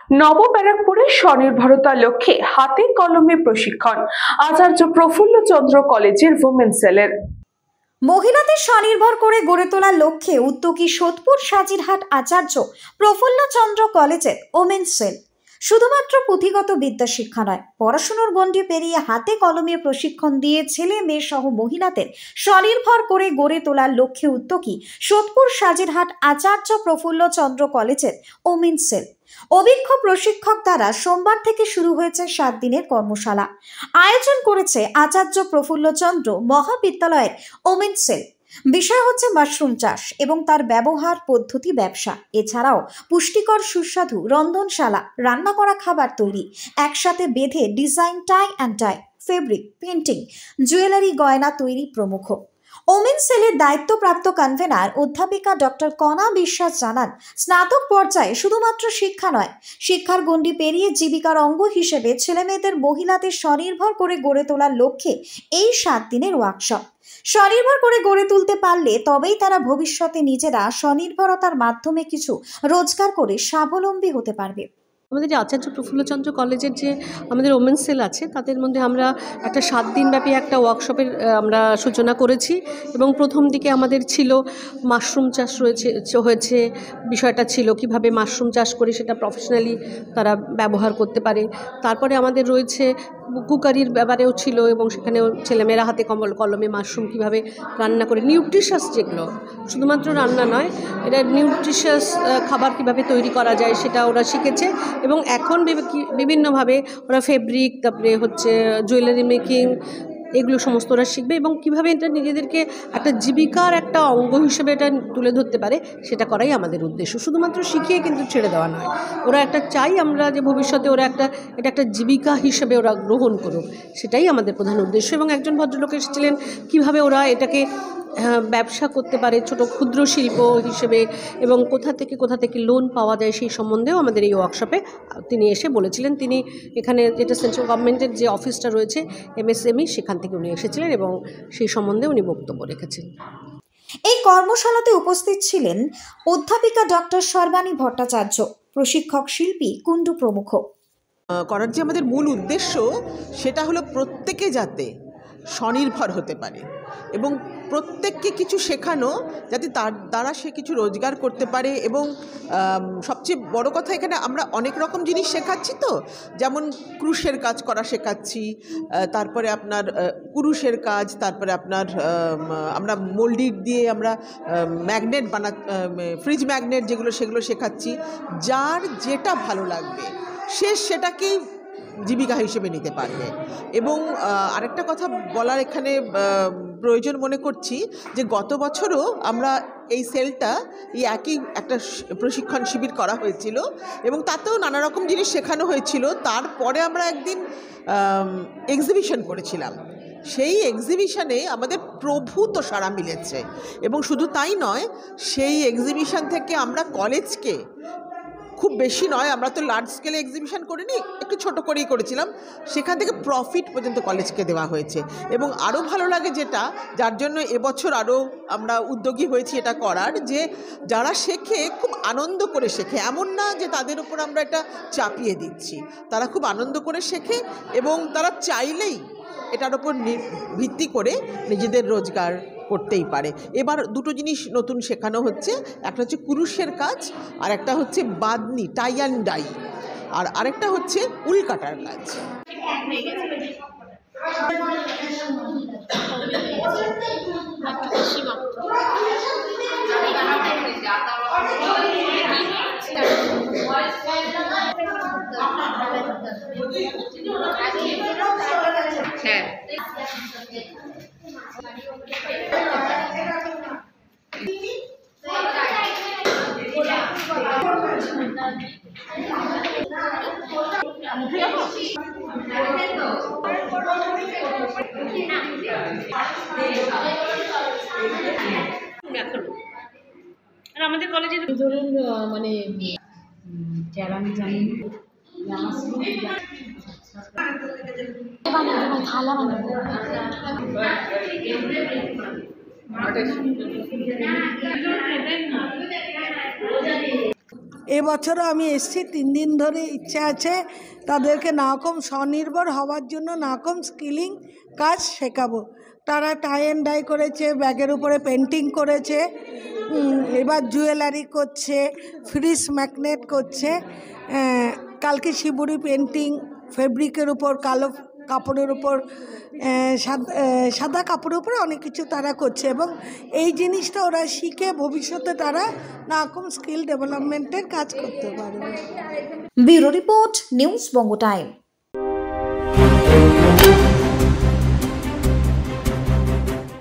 নবব্যারাকপুরে স্বনির্ভরতার লক্ষ্যে হাতে কলমে প্রশিক্ষণ আচার্য প্রফুল্ল চন্দ্র কলেজের উইমেন সেলের। মহিলাদের স্বনির্ভর করে গড়ে তোলার লক্ষ্যে উদ্যোগী সোদপুর সাজিরহাট আচার্য প্রফুল্ল চন্দ্র কলেজের ওমেন সেল শুধুমাত্র পুঁথিগত বিদ্যা শিক্ষা নয়, পড়াশোনার গণ্ডি পেরিয়ে হাতে কলমে প্রশিক্ষণ দিয়ে ছেলে মেয়ে সহ মহিলাদের স্বনির্ভর করে গড়ে তোলার লক্ষ্যে উদ্যোগী সোদপুর সাজিরহাট আচার্য প্রফুল্ল চন্দ্র কলেজের ওমেন সেল। অভিজ্ঞ প্রশিক্ষক দ্বারা সোমবার থেকে শুরু হয়েছে 7 দিনের কর্মশালা। আয়োজন করেছে আচার্য প্রফুল্ল চন্দ্র মহাবিদ্যালয়ের ওমেন সেল। বিষয় হচ্ছে মাশরুম চাষ এবং তার ব্যবহার পদ্ধতি ব্যবসা, এছাড়াও পুষ্টিকর সুস্বাদু রন্ধনশালা, রান্না করা খাবার তৈরি, একসাথে বেঁধে design tie and dye, fabric, painting, jewellery, গয়না তৈরি প্রমুখ। ওমেন সেলের দায়িত্বপ্রাপ্ত কনভেনার অধ্যাপিকা ডক্টর কণা বিশ্বাস জানান, স্নাতক পর্যায়ে শুধুমাত্র শিক্ষা নয়, শিক্ষার গণ্ডি পেরিয়ে জীবিকার অঙ্গ হিসেবে ছেলেমেয়েদের মহিলাদের স্বনির্ভর করে গড়ে তোলার লক্ষ্যে এই 7 দিনের ওয়ার্কশপ। স্বনির্ভর করে গড়ে তুলতে পারলে তবেই তারা ভবিষ্যতে নিজেরা স্বনির্ভরতার মাধ্যমে কিছু রোজগার করে স্বাবলম্বী হতে পারবে। আমাদের যে আচার্য প্রফুল্লচন্দ্র কলেজের যে আমাদের ওমেন সেল আছে, তাদের মধ্যে আমরা একটা 7 দিনব্যাপী একটা ওয়ার্কশপের আমরা সূচনা করেছি এবং প্রথম দিকে আমাদের ছিল মাশরুম চাষ হয়েছে, বিষয়টা ছিল কিভাবে মাশরুম চাষ করে সেটা প্রফেশনালি তারা ব্যবহার করতে পারে। তারপরে আমাদের রয়েছে কুকারির ব্যাপারেও ছিল এবং সেখানেও ছেলেমেয়েরা হাতে কলমে মাশরুম কীভাবে রান্না করে, নিউট্রিশাস যেগুলো, শুধুমাত্র রান্না নয়, এটা নিউট্রিশাস খাবার কীভাবে তৈরি করা যায় সেটা ওরা শিখেছে এবং এখন বিভিন্নভাবে ওরা ফেব্রিক, তারপরে হচ্ছে জুয়েলারি মেকিং, এগুলো সমস্ত ওরা শিখবে এবং কীভাবে এটা নিজেদেরকে একটা জীবিকার একটা অঙ্গ হিসেবে এটা তুলে ধরতে পারে সেটা করাই আমাদের উদ্দেশ্য। শুধুমাত্র শিখিয়ে কিন্তু ছেড়ে দেওয়া নয়, ওরা একটা চাই আমরা যে ভবিষ্যতে ওরা এটা একটা জীবিকা হিসেবে ওরা গ্রহণ করুক, সেটাই আমাদের প্রধান উদ্দেশ্য। এবং একজন ভদ্রলোক এসেছিলেন কীভাবে ওরা এটাকে ব্যবসা করতে পারে ছোট ক্ষুদ্র শিল্প হিসেবে এবং কোথা থেকে লোন পাওয়া যায় সেই সম্বন্ধেও আমাদের এই ওয়ার্কশপে তিনি এসে বলেছিলেন। তিনি এখানে যেটা সেন্ট্রাল গভর্নমেন্টের যে অফিসটা রয়েছে MSME, সেখান থেকে উনি এসেছিলেন এবং সেই সম্বন্ধে উনি বক্তব্য রেখেছেন। এই কর্মশালাতে উপস্থিত ছিলেন অধ্যাপিকা ডক্টর সর্বাণী ভট্টাচার্য, প্রশিক্ষক শিল্পী কুণ্ডু প্রমুখ। করার যে আমাদের মূল উদ্দেশ্য সেটা হলো প্রত্যেকে যাতে স্বনির্ভর হতে পারে এবং প্রত্যেককে কিছু শেখানো যাতে তার দ্বারা সে কিছু রোজগার করতে পারে। এবং সবচেয়ে বড় কথা, এখানে আমরা অনেক রকম জিনিস শেখাচ্ছি, তো যেমন ক্রুশের কাজ করা শেখাচ্ছি, তারপরে আপনার কুরুশের কাজ, তারপরে আপনার আমরা মোল্ডিড দিয়ে আমরা ম্যাগনেট ফ্রিজ ম্যাগনেট সেগুলো শেখাচ্ছি। যার যেটা ভালো লাগবে সে সেটাকেই জীবিকা হিসেবে নিতে পারবে। এবং আরেকটা কথা বলার এখানে প্রয়োজন মনে করছি যে গত বছরও আমরা এই সেলটা এই একই একটা প্রশিক্ষণ শিবির করা হয়েছিল এবং তাতেও নানা রকম জিনিস শেখানো হয়েছিল। তারপরে আমরা একদিন এক্সিবিশন করেছিলাম, সেই এক্সিবিশনে আমাদের প্রভূত সাড়া মিলেছে এবং শুধু তাই নয়, সেই এক্সিবিশন থেকে আমরা কলেজকে খুব বেশি নয়, আমরা তো লার্জ স্কেলে এক্সিবিশন করিনি, একটু ছোট করেই করেছিলাম, সেখান থেকে প্রফিট পর্যন্ত কলেজকে দেওয়া হয়েছে। এবং আরও ভালো লাগে যেটা, যার জন্য এবছর আরও আমরা উদ্যোগী হয়েছি এটা করার, যে যারা শেখে খুব আনন্দ করে শেখে, এমন না যে তাদের উপর আমরা এটা চাপিয়ে দিচ্ছি, তারা খুব আনন্দ করে শেখে এবং তারা চাইলেই এটার উপর ভিত্তি করে নিজেদের রোজগার করতেই পারে। এবার দুটো জিনিস নতুন শেখানো হচ্ছে, একটা হচ্ছে কুরুশের কাজ আর একটা হচ্ছে বাদনি, টাই অ্যান্ড ডাই, আর আরেকটা হচ্ছে উল কাটার কাজ। আমাদের কলেজের ধরুন মানে যারা আমি জানি থালা বানাবো। এবছরও আমি এসেছি 3 দিন ধরে, ইচ্ছা আছে তাদেরকে নানারকম স্বনির্ভর হওয়ার জন্য নানারকম স্কিলিং কাজ শেখাবো। তারা টাই অ্যান্ড ডাই করেছে, ব্যাগের উপরে পেন্টিং করেছে, এবার জুয়েলারি করছে, ফ্রিজ ম্যাগনেট করছে, কালকে শিবুরি পেন্টিং, ফেব্রিকের উপর, কালো কাপড়ের উপর, সাদা কাপড়ের উপরে অনেক কিছু তারা করছে এবং এই জিনিসটা ওরা শিখে ভবিষ্যতে তারা নানারকম স্কিল ডেভেলপমেন্টের কাজ করতে পারবে। ব্যুরো রিপোর্ট, নিউজ বঙ্গ টাইম।